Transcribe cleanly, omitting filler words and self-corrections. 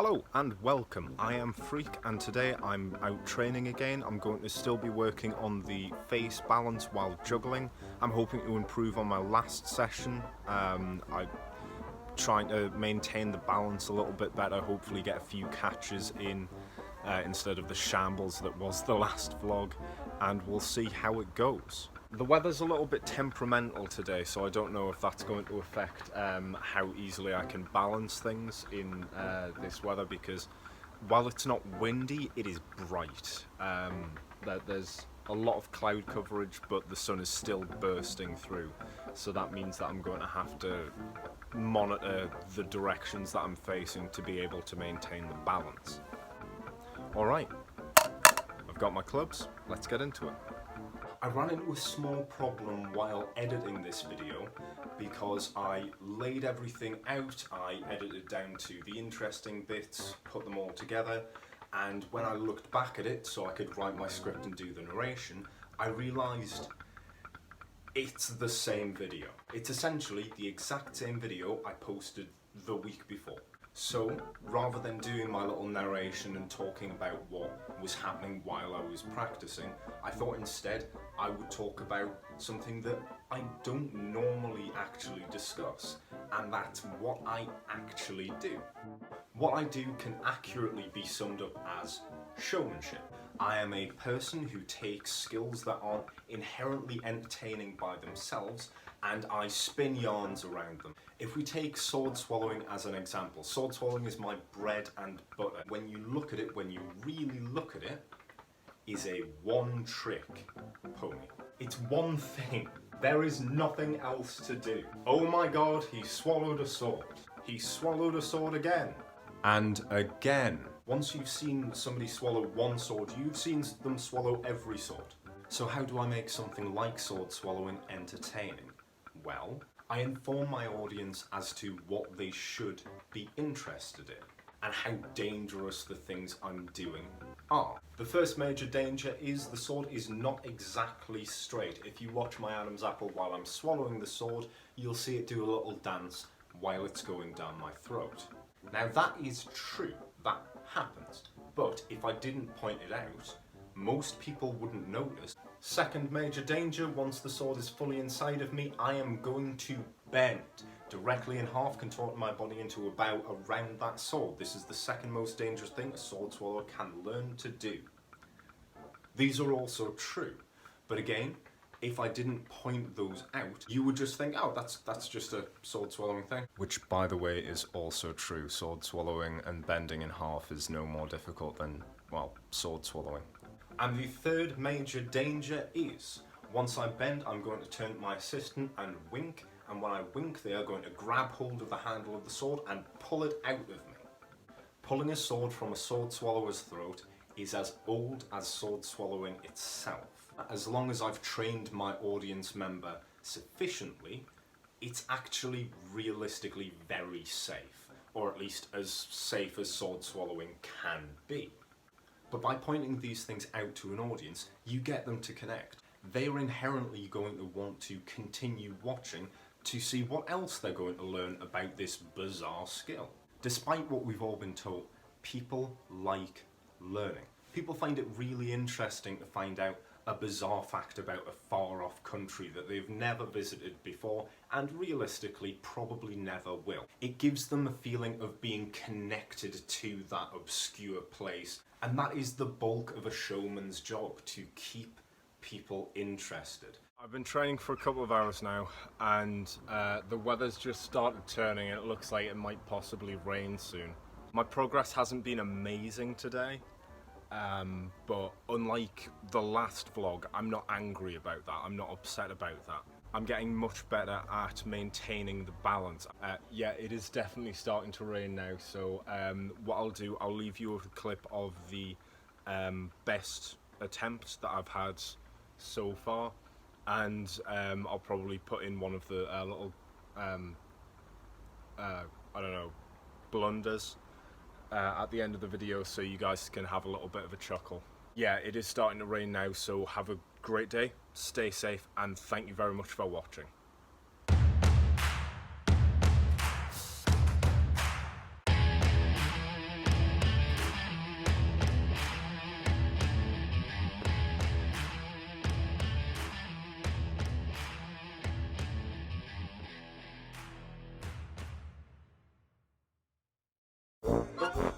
Hello and welcome. I am Freak and today I'm out training again. I'm going to still be working on the face balance while juggling. I'm hoping to improve on my last session. I'm trying to maintain the balance a little bit better, hopefully get a few catches in instead of the shambles that was the last vlog, and we'll see how it goes. The weather's a little bit temperamental today, so I don't know if that's going to affect how easily I can balance things in this weather, because while it's not windy, it is bright. There's a lot of cloud coverage, but the sun is still bursting through, so that means that I'm going to have to monitor the directions that I'm facing to be able to maintain the balance. Alright, I've got my clubs, let's get into it. I ran into a small problem while editing this video because I laid everything out, I edited down to the interesting bits, put them all together, and when I looked back at it so I could write my script and do the narration, I realised it's the same video. It's essentially the exact same video I posted the week before. So, rather than doing my little narration and talking about what was happening while I was practicing, I thought instead I would talk about something that I don't normally actually discuss, and that's what I actually do. What I do can accurately be summed up as showmanship. I am a person who takes skills that aren't inherently entertaining by themselves and I spin yarns around them. If we take sword swallowing as an example, sword swallowing is my bread and butter. When you look at it, when you really look at it, is a one-trick pony. It's one thing. There is nothing else to do. Oh my god, he swallowed a sword. He swallowed a sword again. And again. Once you've seen somebody swallow one sword, you've seen them swallow every sword. So how do I make something like sword swallowing entertaining? Well, I inform my audience as to what they should be interested in and how dangerous the things I'm doing are. The first major danger is the sword is not exactly straight. If you watch my Adam's apple while I'm swallowing the sword, you'll see it do a little dance while it's going down my throat. Now that is true, that happens, but if I didn't point it out, most people wouldn't notice. Second major danger, once the sword is fully inside of me, I am going to bend directly in half, contorting my body into a bow around that sword. This is the second most dangerous thing a sword swallower can learn to do. These are also true, but again, if I didn't point those out, you would just think, oh, that's just a sword swallowing thing. Which, by the way, is also true. Sword swallowing and bending in half is no more difficult than, well, sword swallowing. And the third major danger is, once I bend, I'm going to turn to my assistant and wink, and when I wink, they are going to grab hold of the handle of the sword and pull it out of me. Pulling a sword from a sword swallower's throat is as old as sword swallowing itself. As long as I've trained my audience member sufficiently, it's actually realistically very safe, or at least as safe as sword swallowing can be. But by pointing these things out to an audience, you get them to connect. They are inherently going to want to continue watching to see what else they're going to learn about this bizarre skill. Despite what we've all been told, people like learning. People find it really interesting to find out a bizarre fact about a far-off country that they've never visited before and realistically probably never will. It gives them a feeling of being connected to that obscure place, and that is the bulk of a showman's job, to keep people interested. I've been training for a couple of hours now and the weather's just started turning and it looks like it might possibly rain soon. My progress hasn't been amazing today. But unlike the last vlog, I'm not angry about that, I'm not upset about that. I'm getting much better at maintaining the balance. Yeah, it is definitely starting to rain now, so what I'll do, I'll leave you with a clip of the best attempts that I've had so far, and I'll probably put in one of the little, I don't know, blunders at the end of the video so you guys can have a little bit of a chuckle. Yeah, it is starting to rain now, so have a great day, stay safe, and thank you very much for watching. Bye.